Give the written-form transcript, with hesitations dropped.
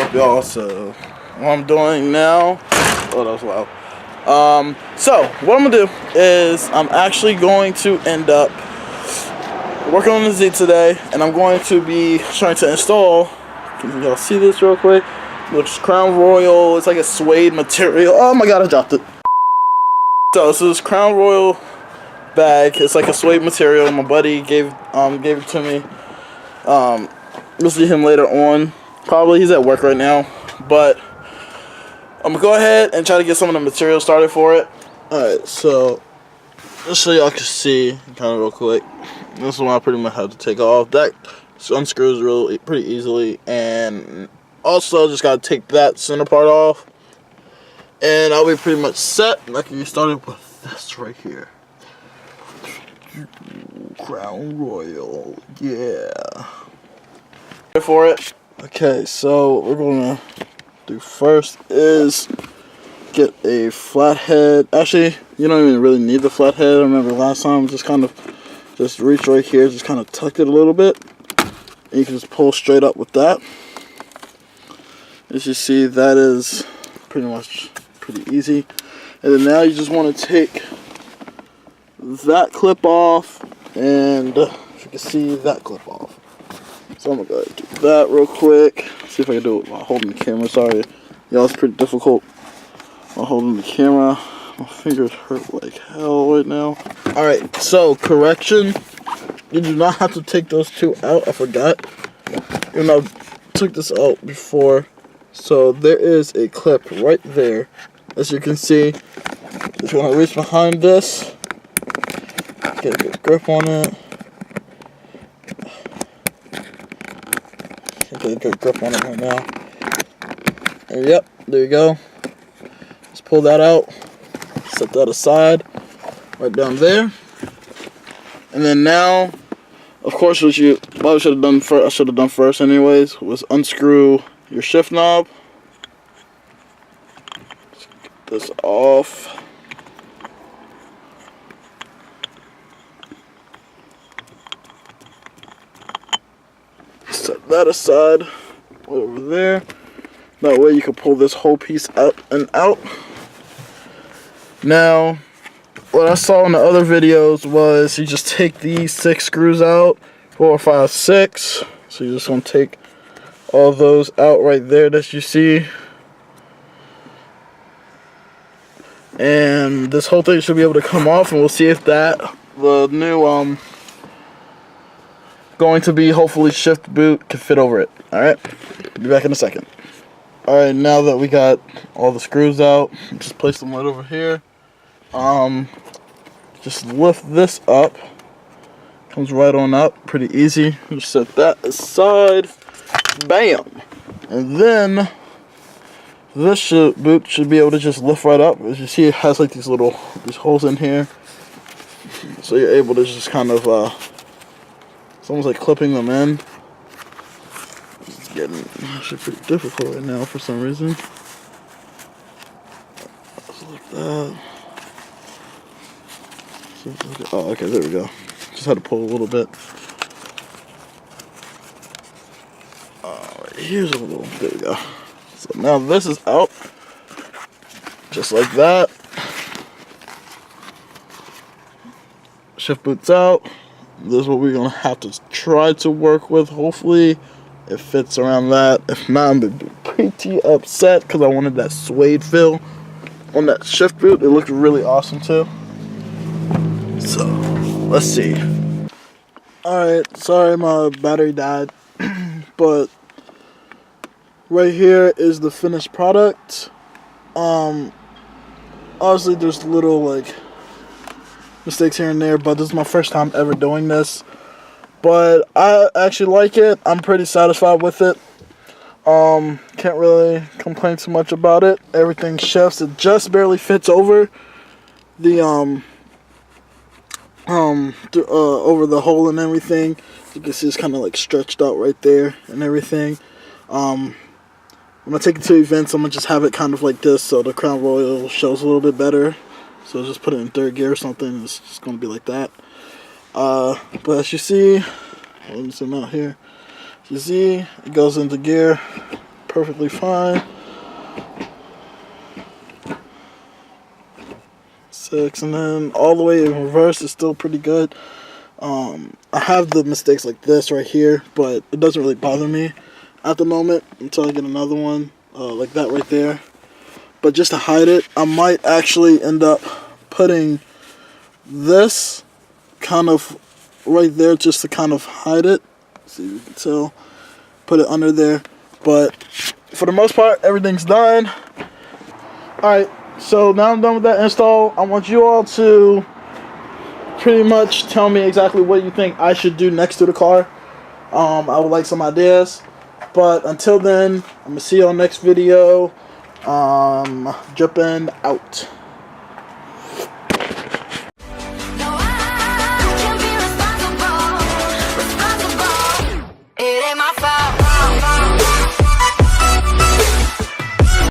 up, y'all? So what I'm doing now, oh, that was loud. So what I'm gonna do is I'm actually going to end up working on the Z today, and I'm going to be trying to install. Can y'all see this real quick? Looks Crown Royal. It's like a suede material. Oh my god, I dropped it. So this is Crown Royal bag. It's like a suede material. My buddy gave it to me. We'll see him later on. Probably he's at work right now, but I'm gonna go ahead and try to get some of the material started for it. Alright, so just so y'all can see kind of real quick, this is one I pretty much have to take off. That unscrews pretty easily, and also just gotta take that center part off, and I'll be pretty much set. And I can get started with this right here. Crown Royal, yeah. For it. Okay, so what we're gonna do first is get a flathead. Actually, you don't even really need the flathead. I remember last time, just reach right here, just kind of tuck it a little bit, and you can just pull straight up with that. As you see, that is pretty easy. And then now you just want to take that clip off, and if you can see, that clip off. So I'm gonna go ahead and do that real quick. See if I can do it while holding the camera. Sorry, y'all, it's pretty difficult while holding the camera. My fingers hurt like hell right now. Alright, so correction. You do not have to take those two out. I forgot. And I took this out before. So there is a clip right there. As you can see, just want to reach behind this. Get a good grip on it. Get a good grip on it right now. And yep, there you go. Just pull that out. Set that aside. Right down there. And then now, of course, what you probably should have done first, I should have done first anyways, was unscrew your shift knob. Just get this off. Set that aside, over there. That way you can pull this whole piece up and out. Now, what I saw in the other videos was you just take these 6 screws out, 4, 5, 6. So you just want to take all those out right there that you see. And this whole thing should be able to come off, and we'll see if the new going to be hopefully shift boot can fit over it. Alright, be back in a second. Alright, now that we got all the screws out, just place them right over here. Just lift this up. Comes right on up, pretty easy. Just set that aside. Bam! And then this boot should be able to just lift right up. As you see, it has like these holes in here. So you're able to just kind of it's almost like clipping them in. It's getting actually pretty difficult right now for some reason. Just like that. Oh, okay, there we go. Just had to pull a little bit. Alright, here's a little, there we go. So now this is out. Just like that. Shift boot's out. This is what we're going to have to try to work with. Hopefully it fits around that. If not, I'm going to be pretty upset because I wanted that suede feel on that shift boot. It looked really awesome too. So, let's see. Alright, sorry my battery died. But right here is the finished product. Obviously there's little like mistakes here and there, but this is my first time ever doing this. But I actually like it. I'm pretty satisfied with it. Can't really complain too much about it. Everything shifts. It just barely fits over the over the hole and everything. You can see it's kind of like stretched out right there and everything. When I take it to events, I'm gonna just have it kind of like this, so the Crown Royal shows a little bit better. So just put it in 3rd gear or something. It's just gonna be like that. But as you see, let me zoom out here. As you see, it goes into gear perfectly fine. 6, and then all the way in reverse is still pretty good. I have the mistakes like this right here, but it doesn't really bother me at the moment until I get another one like that right there. But just to hide it, I might actually end up putting this kind of right there just to kind of hide it. See if you can tell. Put it under there. But for the most part, everything's done. Alright, so now I'm done with that install. I want you all to pretty much tell me exactly what you think I should do next to the car. I would like some ideas. But until then, I'm going to see you on next video. Jumping out.